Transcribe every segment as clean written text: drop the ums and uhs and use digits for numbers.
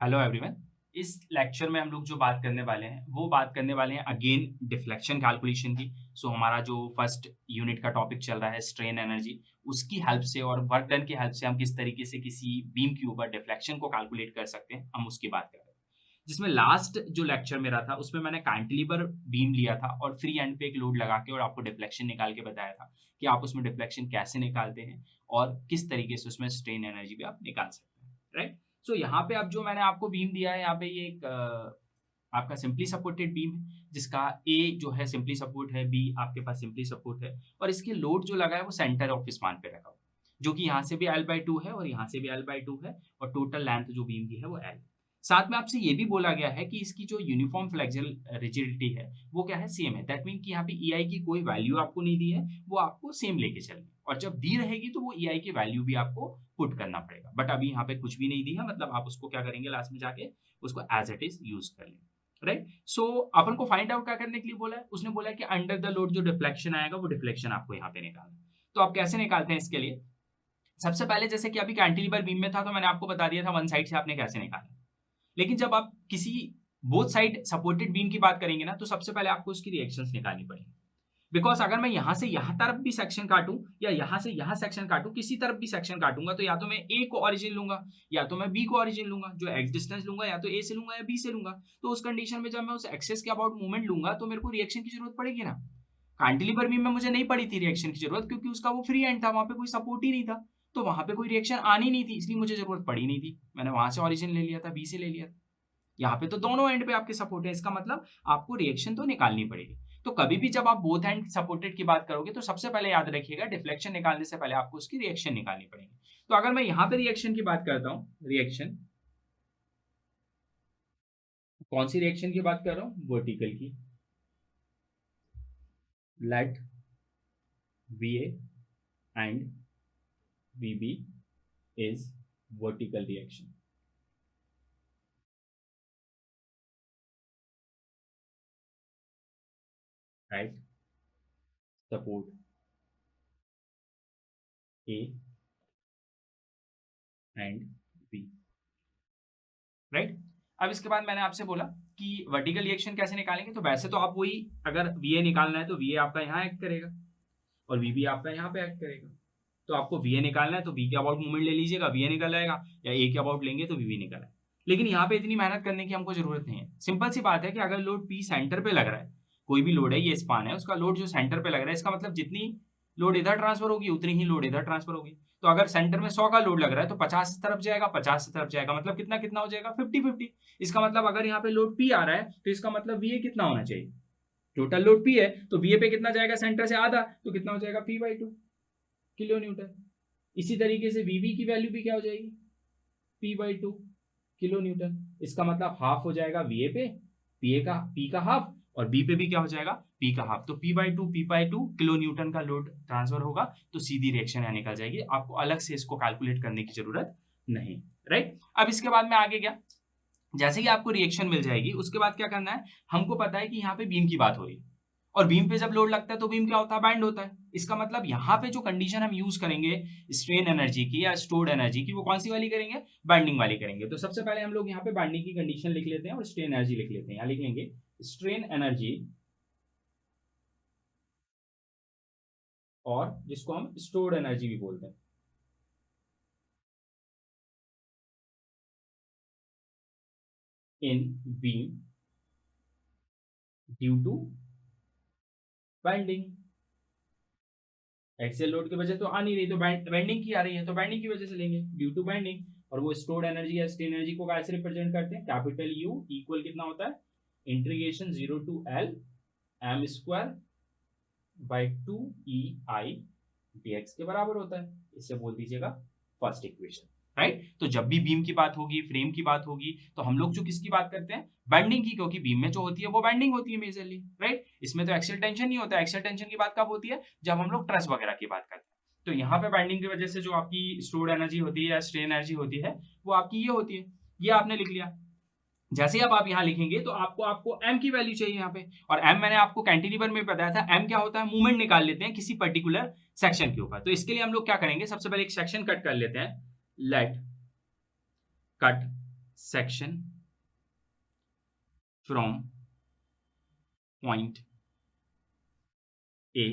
Hello everyone. इस lecture में हम लोग जो बात करने वाले हैं वो बात करने वाले हैं अगेन डिफ्लेक्शन कैलकुलेशन की। सो हमारा जो फर्स्ट यूनिट का टॉपिक चल रहा है स्ट्रेन एनर्जी, उसकी हेल्प से और वर्क डन की हेल्प से हम किस तरीके से किसी बीम के ऊपर डिफ्लेक्शन को कैलकुलेट कर सकते हैं, हम उसकी बात कर रहे हैं। जिसमें लास्ट जो लेक्चर मेरा था उसमें मैंने कैंटिलीवर बीम लिया था और फ्री एंड पे एक लोड लगा के और आपको डिफ्लेक्शन निकाल के बताया था कि आप उसमें डिफ्लेक्शन कैसे निकालते हैं और किस तरीके से उसमें स्ट्रेन एनर्जी भी आप निकाल सकते हैं, राइट। सो यहाँ पे अब जो मैंने आपको बीम दिया है, यहाँ पे ये एक आपका सिंपली सपोर्टेड बीम है, जिसका ए जो है सिंपली सपोर्ट है, बी आपके पास सिंपली सपोर्ट है और इसके लोड जो लगा है वो सेंटर ऑफ स्पान पे रखा हुआ है, जो कि यहाँ से भी L/2 है और यहाँ से भी L/2 है और टोटल लेंथ जो बीम की है वो L। साथ में आपसे ये भी बोला गया है कि इसकी जो यूनिफॉर्म फ्लेक्सुरल रिजिडिटी है वो क्या है, सेम है। दैट मीन कि यहाँ पे EI की कोई वैल्यू आपको नहीं दी है, वो आपको सेम लेके चलनी है और जब दी रहेगी तो वो EI की वैल्यू भी आपको पुट करना पड़ेगा। बट अभी यहाँ पे कुछ भी नहीं दी है, मतलब आप उसको क्या करेंगे, लास्ट में जाके उसको एज इट इज यूज कर लेंगे, राइट। सो अपन को फाइंड आउट क्या करने के लिए बोला है, उसने बोला है कि अंडर द लोड जो डिफ्लेक्शन आएगा वो डिफ्लेक्शन आपको यहाँ पे निकालना है। तो आप कैसे निकालते हैं इसके लिए, सबसे पहले जैसे कि अभी कैंटिलीवर बीम में था तो मैंने आपको बता दिया था वन साइड से आपने कैसे निकाला। लेकिन जब आप किसी बोथ साइड सपोर्टेड बीम की बात करेंगे ना, तो सबसे पहले आपको उसकी रिएक्शंस निकालनी पड़ेगी। बिकॉज अगर मैं यहां से यहां तरफ भी सेक्शन काटूं या यहां से यहां सेक्शन काटूं, किसी तरफ भी सेक्शन काटूंगा तो या तो मैं ए को ओरिजिन लूंगा या तो मैं बी को ओरिजिन लूंगा, जो एक्स डिस्टेंस लूंगा या तो ए से लूंगा या बी से लूंगा। तो उस कंडीशन में जब मैं उस एक्सेस के अबाउट मूवमेंट लूंगा तो मेरे को रिएक्शन की जरूरत पड़ेगी ना। कैंटिलीवर बीम में मुझे नहीं पड़ी थी रिएक्शन की जरूरत, क्योंकि उसका वो फ्री एंड था, वहां पे कोई सपोर्ट ही नहीं था, तो वहां पे कोई रिएक्शन आनी नहीं थी, इसलिए मुझे जरूरत पड़ी नहीं थी। मैंने वहां से ओरिजिन ले लिया था, बी से ले लिया था। यहाँ पे तो दोनों एंड पे आपके सपोर्ट है, इसका मतलब आपको रिएक्शन तो निकालनी पड़ेगी। तो कभी भी जब आप बोथ एंड सपोर्टेड की बात करोगे तो सबसे पहले याद रखिएगा, डिफ्लेक्शन निकालने से पहले आपको उसकी रिएक्शन निकालनी पड़ेगी। तो अगर मैं यहाँ पे रिएक्शन की बात करता हूँ, रिएक्शन कौन सी रिएक्शन की बात कर रहा हूँ, वर्टिकल की। Let VA and VB is vertical reaction, right. Support A and B, right. अब इसके बाद मैंने आपसे बोला कि वर्टिकल रिएक्शन कैसे निकालेंगे, तो वैसे तो आप वही, अगर VA निकालना है तो VA आपका यहाँ एक्ट करेगा और VB आपका यहाँ पे एक्ट करेगा। तो आपको VA निकालना है तो V के अबाउट मूवमेंट ले लीजिएगा, VA निकल आएगा, या A के अबाउट लेंगे तो VB निकल आएगा। लेकिन यहाँ पे इतनी मेहनत करने की हमको जरूरत नहीं है। सिंपल सी बात है कि अगर लोड P सेंटर पे लग रहा है, कोई भी लोड है, ये स्पान है, उसका लोड जो सेंटर पे लग रहा है, इसका मतलब जितनी लोड इधर ट्रांसफर होगी उतनी ही लोड इधर ट्रांसफर होगी। तो अगर सेंटर में 100 का लोड लग रहा है तो 50 इस तरफ जाएगा, 50 इस तरफ जाएगा, मतलब कितना कितना हो जाएगा, 50-50। इसका मतलब अगर यहाँ पे लोड P आ रहा है तो इसका मतलब VA कितना होना चाहिए, टोटल लोड P है तो VA पे कितना जाएगा, सेंटर से आधा, तो कितना हो जाएगा, P/2 किलो न्यूटन। इसी तरीके से VB की वैल्यू भी क्या हो जाएगी, P/2 किलो न्यूटन। इसका मतलब हाफ हो जाएगा VA पे, P का हाफ, और B पे भी क्या हो जाएगा, P का हाफ। तो P/2 किलो न्यूटन का लोड ट्रांसफर होगा, तो सीधी रिएक्शन यहाँ निकल जाएगी, आपको अलग से इसको कैलकुलेट करने की जरूरत नहीं, राइट। अब इसके बाद में आगे क्या, जैसे कि आपको रिएक्शन मिल जाएगी उसके बाद क्या करना है, हमको पता है कि यहाँ पे बीम की बात हो रही है और बीम पे जब लोड लगता है तो बीम क्या होता है, बैंड होता है। इसका मतलब यहाँ पे जो कंडीशन हम यूज करेंगे स्ट्रेन एनर्जी की या स्टोर्ड एनर्जी की, वो कौन सी वाली करेंगे, बैंडिंग वाली करेंगे। तो सबसे पहले हम लोग यहाँ पे बैंडिंग की कंडीशन लिख लेते हैं और स्ट्रेन एनर्जी लिख लेते हैं। यहाँ लिख लेंगे स्ट्रेन एनर्जी, और जिसको हम स्टोर्ड एनर्जी भी बोलते हैं, in beam due to bending. Axial load की वजह तो आ नहीं रही, तो बैंडिंग की आ रही है, तो बैंडिंग की वजह से लेंगे ड्यू टू बैंडिंग। और वो स्टोर्ड एनर्जी या स्ट्रेन एनर्जी को कैसे रिप्रेजेंट करते हैं, कैपिटल U इक्वल कितना होता है, integration 0 to L m² by 2EI dx के बराबर होता है। इससे बोल दीजिएगा फर्स्ट इक्वेशन, राइट। तो जब भी बीम की बात होगी, फ्रेम की बात होगी, तो हम लोग जो किसकी बात करते हैं, बैंडिंग की, क्योंकि बीम में जो होती है वो बैंडिंग होती है मेजरली, राइट। इसमें तो एक्सेल टेंशन नहीं होता है। एक्सेल टेंशन की बात कब होती है, जब हम लोग ट्रस वगैरह की बात करते हैं। तो यहाँ पे बैंडिंग की वजह से जो आपकी स्टोर्ड एनर्जी होती है या स्ट्रेन एनर्जी होती है, वो आपकी ये होती है। ये आपने लिख लिया। जैसे ही अब आप यहाँ लिखेंगे तो आपको आपको m की वैल्यू चाहिए यहाँ पे, और m मैंने आपको कैंटिलीवर में बताया था, m क्या होता है, मूवमेंट निकाल लेते हैं किसी पर्टिकुलर सेक्शन के ऊपर। तो इसके लिए हम लोग क्या करेंगे, सबसे पहले एक सेक्शन कट कर लेते हैं, let cut section from point A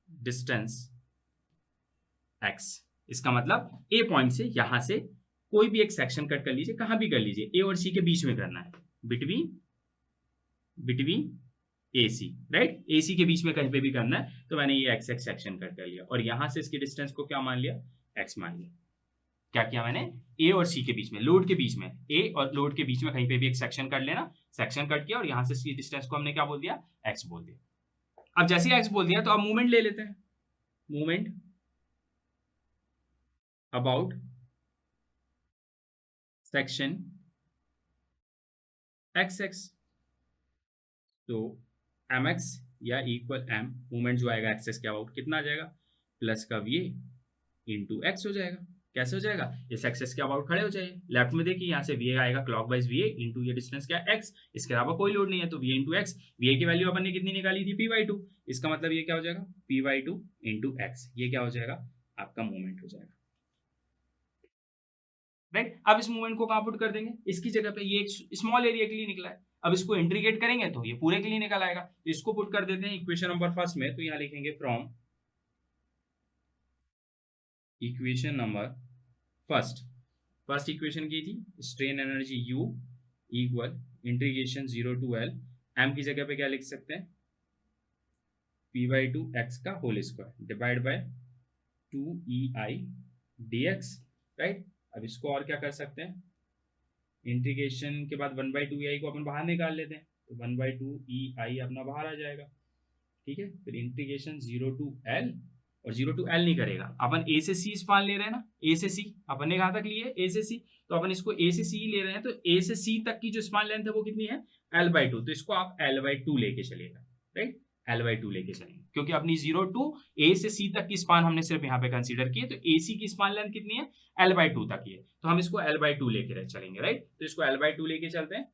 distance x। इसका मतलब ए पॉइंट से यहां से कोई भी एक सेक्शन कट कर लीजिए, कहां भी कर लीजिए, ए और सी के बीच में करना है, बिटवीन ए सी, राइट, ए सी के बीच में कहीं पे भी करना है। तो मैंने ये एक्स एक्स सेक्शन कट कर लिया और यहां से इसकी डिस्टेंस को क्या मान लिया, एक्स मान लिया। क्या किया मैंने, ए और सी के बीच में, लोड के बीच में, ए और लोड के बीच में कहीं पे भी एक सेक्शन कट लेना, सेक्शन कट किया और यहां से इसकी डिस्टेंस को हमने क्या बोल दिया, एक्स बोल दिया। अब जैसे ही एक्स बोल दिया तो अब मूवमेंट ले लेते हैं, movement about section x x. तो एम एक्स या इक्वल एम, मूवमेंट जो आएगा एक्सेस के अबाउट कितना आ जाएगा, प्लस का वी इंटू एक्स हो जाएगा। कैसे हो जाएगा, इस एक्सेस के अबाउट खड़े हो जाइए, लेफ्ट में देखिए यहाँ से वी आएगा क्लॉकवाइज वी इंटू ये डिस्टेंस क्या है एक्स, इसके अलावा कोई लोड नहीं है तो वी इंटू एक्स। वी की वैल्यू अपन ने कितनी निकाली थी, p/2, इसका मतलब ये क्या हो जाएगा, p/2 इंटू एक्स, ये क्या हो जाएगा, आपका मूवमेंट हो जाएगा, राइट। अब इस मूवमेंट को कहां पुट कर देंगे, इसकी जगह पे, ये एक स्मॉल एरिया के लिए निकला है, अब इसको इंटीग्रेट करेंगे तो ये पूरे के लिए निकल आएगा। तो इसको पुट कर देते हैं इक्वेशन नंबर फर्स्ट में, तो यहां लिखेंगे from equation number first equation की थी strain energy U equal integration 0 to L, m की जगह पे क्या लिख सकते हैं, p/2 x का whole square divide by 2EI dx, right. अब इसको और क्या कर सकते हैं, इंटीग्रेशन के बाद 1/2EI को अपन बाहर निकाल लेते हैं, तो 1/2EI अपना बाहर आ जाएगा, ठीक है। फिर इंटीग्रेशन 0 टू L, और 0 टू L नहीं करेगा, अपन A से C स्पान ले रहे हैं ना, A से C अपन ने कहा था लिए A से C, तो अपन इसको A से C ले रहे हैं, तो A से C तक की जो स्पान लेंथ है वो कितनी है, L/2, तो इसको आप L/2 लेके चलिएगा, राइट, L/2 लेके चलेंगे, क्योंकि अपनी 0 टू A से C तक की स्पान हमने सिर्फ यहाँ पे कंसीडर की है, तो AC की स्पान लेंथ कितनी है, L/2 तक की है, तो हम इसको L/2 लेके चलेंगे, राइट। तो इसको L/2 लेके चलते हैं,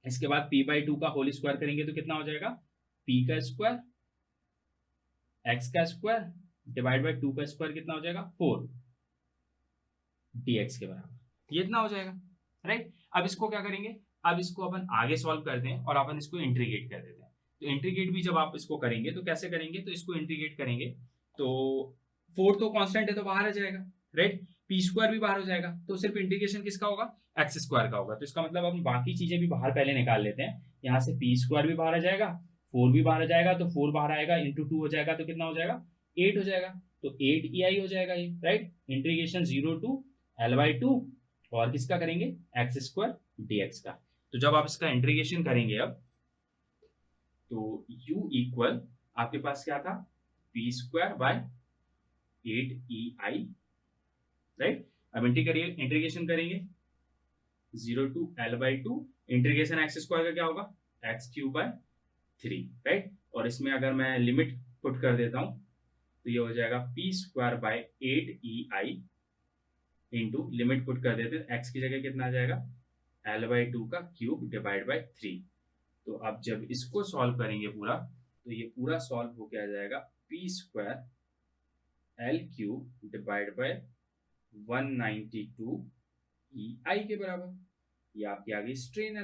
इसके बाद p/2 का होल स्क्वायर करेंगे तो कितना हो जाएगा, p का स्क्वायर x का स्क्वायर डिवाइड बाय 2 का स्क्वायर कितना हो जाएगा, 4 dx के बराबर, ये इतना हो जाएगा, राइट। अब इसको क्या करेंगे, अब इसको अपन आगे सॉल्व करते हैं और अपन इसको इंटीग्रेट कर देते हैं। तो इंटीग्रेट भी जब आप इसको करेंगे तो कैसे करेंगे, तो इसको इंटीग्रेट करेंगे तो 4 तो कांस्टेंट है तो बाहर आ जाएगा, राइट, पी स्क्वायर भी बाहर हो जाएगा, तो सिर्फ इंटीग्रेशन किसका होगा, एक्स स्क्वायर का होगा। तो इसका मतलब हम बाकी चीजें भी बाहर पहले निकाल लेते हैं, यहाँ से पी स्क्वायर भी बाहर आ जाएगा, 4 भी बाहर आ जाएगा, तो 4 बाहर आएगा इंटू 2 हो जाएगा, तो कितना हो जाएगा, 8 हो जाएगा, तो 8EI हो जाएगा ये, राइट। इंटीग्रेशन 0 टू L/2 और किसका करेंगे, एक्स स्क्वायर dx का। तो जब आप इसका इंटीग्रेशन करेंगे अब, तो u इक्वल आपके पास क्या था, p square by 8EI, right. अब इंटीग्रेशन करेंगे 0 to L/2, integration x square का क्या होगा, x³/3, राइट। और इसमें अगर मैं लिमिट पुट कर देता हूं तो ये हो जाएगा p square by 8EI into limit put कर देते हैं, x की जगह कितना आ जाएगा, L/2 का क्यूब डिवाइड बाय 3। तो अब जब इसको सॉल्व करेंगे पूरा, तो ये पूरा सॉल्व होके आ जाएगा p square L³ divide by 192 EI के बराबर। ये आपकी आ गई स्ट्रेन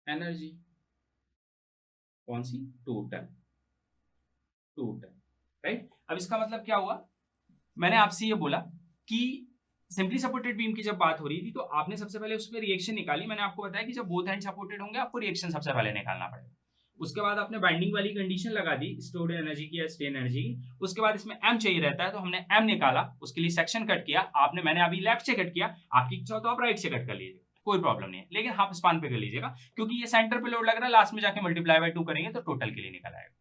एनर्जी कौन सी, टोटल, राइट। अब इसका मतलब क्या हुआ, मैंने आपसे ये बोला कि सिंपली सपोर्टेड बीम की जब बात हो रही थी तो आपने सबसे पहले उसमें रिएक्शन निकाली, मैंने आपको बताया कि जब बोथ एंड सपोर्टेड होंगे आपको रिएक्शन सबसे पहले निकालना पड़ेगा। उसके बाद आपने बाइंडिंग वाली कंडीशन लगा दी स्टोर्ड एनर्जी की या स्ट्रेन एनर्जी की, उसके बाद इसमें m चाहिए रहता है तो हमने m निकाला, उसके लिए सेक्शन कट किया आपने, मैंने अभी लेफ्ट से कट किया, आपकी इच्छा हो तो आप राइट से कट कर लीजिए, कोई प्रॉब्लम नहीं है, लेकिन हाफ स्पान पे कर लीजिएगा क्योंकि ये सेंटर पे लोड लग रहा है, लास्ट में जाके मल्टीप्लाई बाय 2 करेंगे तो टोटल के लिए निकल आएगा,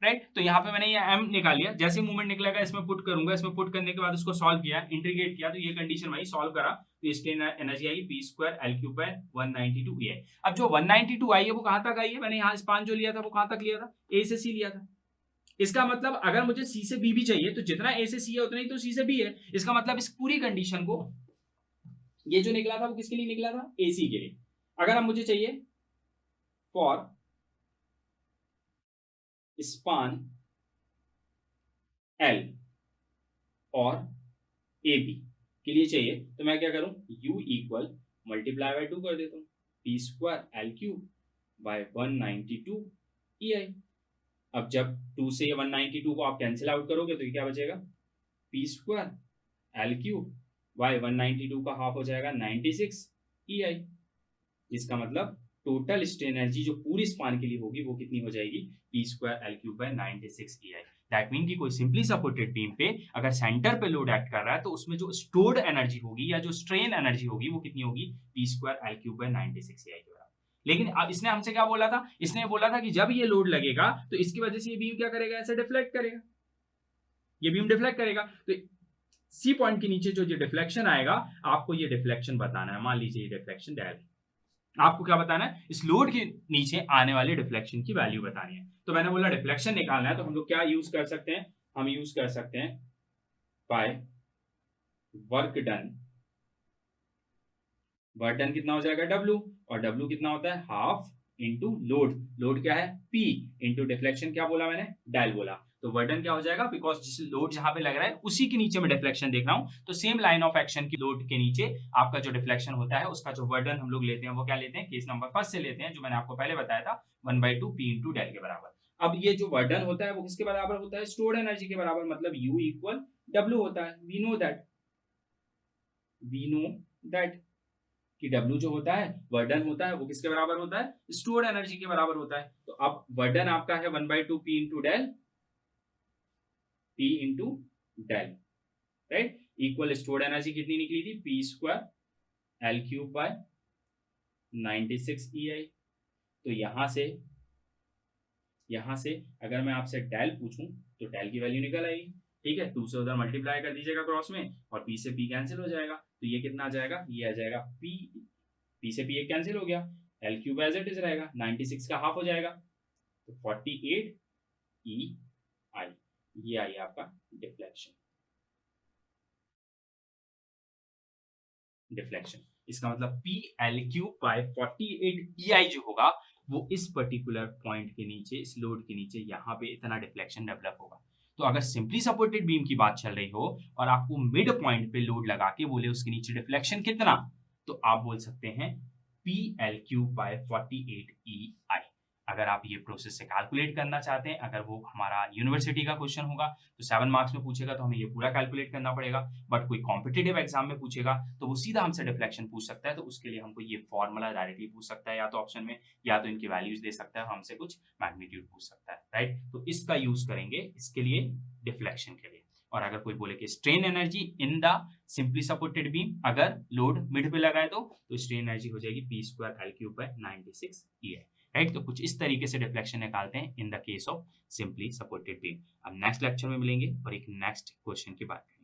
राइट। तो यहाँ पे मैंने ये m निकाल लिया, जैसे मूवमेंट निकलेगा इसमें पुट करूंगा, इसमें पुट करने के बाद उसको सॉल्व किया, इंटीग्रेट किया, तो ये कंडीशन भाई सॉल्व करा तो स्ट्रेन एनर्जी आई p स्क्वायर L³/192 EI। अब जो 192 आई है वो कहां तक आई है, मैंने यहाँ स्पान जो लिया था वो कहां तक लिया था, A से C लिया था। इसका मतलब अगर मुझे C से B भी चाहिए तो जितना A से C है उतना ही तो C से B है। इसका मतलब इस पूरी कंडीशन को, ये जो निकला था वो किसके लिए निकला था, AC के लिए। अगर अब मुझे चाहिए फॉर स्पान L और AB, के लिए चाहिए, तो मैं क्या करूँ, u इक्वल मल्टीप्लाई बाय 2 कर देता हूँ, P square L cube bye 192 ई आई। अब जब 2 से 192 को आप कैंसिल आउट करोगे तो ये क्या बचेगा, P square L cube bye 192 का हाफ हो जाएगा 96 ई आई। इसका मतलब टोटल स्ट्रेन एनर्जी जो पूरी स्पान के लिए होगी वो कितनी हो जाएगी, P square L cube by 96 E I. That mean कि कोई सिंपली सपोर्टेड बीम पे अगर सेंटर पे लोड एक्ट कर रहा है तो उसमें जो स्टोर्ड एनर्जी होगी या जो स्ट्रेन एनर्जी होगी वो कितनी होगी, P square L cube by 96 E आई के बराबर। लेकिन अब इसने हमसे क्या बोला था, इसने बोला था कि जब ये लोड लगेगा तो इसकी वजह से ये बीम क्या करेगा, ऐसे डिफ्लेक्ट करेगा, ये बीम डिफ्लेक्ट करेगा। तो सी पॉइंट के नीचे जो ये डिफ्लेक्शन आएगा आपको ये डिफ्लेक्शन बताना है। मान लीजिए ये डिफ्लेक्शन डेल, आपको क्या बताना है, इस लोड के नीचे आने वाले डिफ्लेक्शन की वैल्यू बतानी है। तो मैंने बोला डिफ्लेक्शन निकालना है तो हम लोग क्या यूज कर सकते हैं, हम यूज कर सकते हैं by work done. Work done कितना हो जाएगा W, और W कितना होता है हाफ इंटू लोड, लोड क्या है P इंटू डिफ्लेक्शन क्या बोला मैंने, डेल बोला। तो वर्डन क्या हो जाएगा, बिकॉज जिस लोड जहां पे लग रहा है उसी के नीचे मैं डिफ्लेक्शन देख रहा हूं, तो सेम लाइन ऑफ एक्शन की लोड के नीचे आपका जो डिफ्लेक्शन होता है उसका जो वर्डन हम लोग लेते हैं वो क्या लेते हैं, केस नंबर फर्स्ट से लेते हैं, जो मैंने आपको पहले बताया था 1/2 P इंटू डेल के बराबर। अब ये जो वर्डन होता है वो किसके बराबर होता है, स्टोर्ड एनर्जी के बराबर, मतलब U इक्वल W होता है। वी नो दैट कि W जो होता है वर्डन होता है वो किसके बराबर होता है, स्टोर्ड एनर्जी के बराबर होता है। तो अब वर्डन आपका है 1/2 P into del, P into del, right, equal stored energy कितनी निकली थी, P square L cube by 96 E I. तो यहां से अगर मैं आपसे डेल पूछूं तो डेल की वैल्यू निकल आएगी, ठीक है, 2 से उधर मल्टीप्लाई कर दीजिएगा क्रॉस में, और P से P कैंसिल हो जाएगा, तो ये कितना आ जाएगा, ये आ जाएगा P से P एक कैंसिल हो गया, L cube as it is रहेगा, 96 का हाफ हो जाएगा, तो 48 ई आई। ये आई आपका डिफ्लेक्शन। इसका मतलब पी एल क्यूब बाय 48 ई आई जो होगा वो इस पर्टिकुलर पॉइंट के नीचे, इस लोड के नीचे यहाँ पे इतना डिफ्लेक्शन डेवलप होगा। तो अगर सिंपली सपोर्टेड बीम की बात चल रही हो और आपको मिड पॉइंट पे लोड लगा के बोले उसके नीचे डिफ्लेक्शन कितना, तो आप बोल सकते हैं पी एल क्यूब बाय 48 ई आई। अगर आप ये प्रोसेस से कैलकुलेट करना चाहते हैं, अगर वो हमारा यूनिवर्सिटी का क्वेश्चन होगा तो 7 मार्क्स में पूछेगा तो हमें ये पूरा कैलकुलेट करना पड़ेगा। बट कोई कॉम्पिटिटिव एग्जाम में पूछेगा तो वो सीधा हमसे डिफ्लेक्शन पूछ सकता है, तो उसके लिए हमको ये फॉर्मूला डायरेक्टली पूछ सकता है या तो ऑप्शन में, या तो इनकी वैल्यूज दे सकता है, हमसे कुछ मैग्नीट्यूड पूछ सकता है, राइट। तो इसका यूज करेंगे इसके लिए डिफ्लेक्शन के लिए। और अगर कोई बोले कि strain energy in the simply supported beam, अगर लोड मिड पे लगा है तो स्ट्रेन एनर्जी हो जाएगी P square L cube by 96 E I, right. तो कुछ इस तरीके से डिफ्लेक्शन निकालते हैं in the case of simply supported beam. अब नेक्स्ट लेक्चर में मिलेंगे और एक नेक्स्ट क्वेश्चन की बात करेंगे।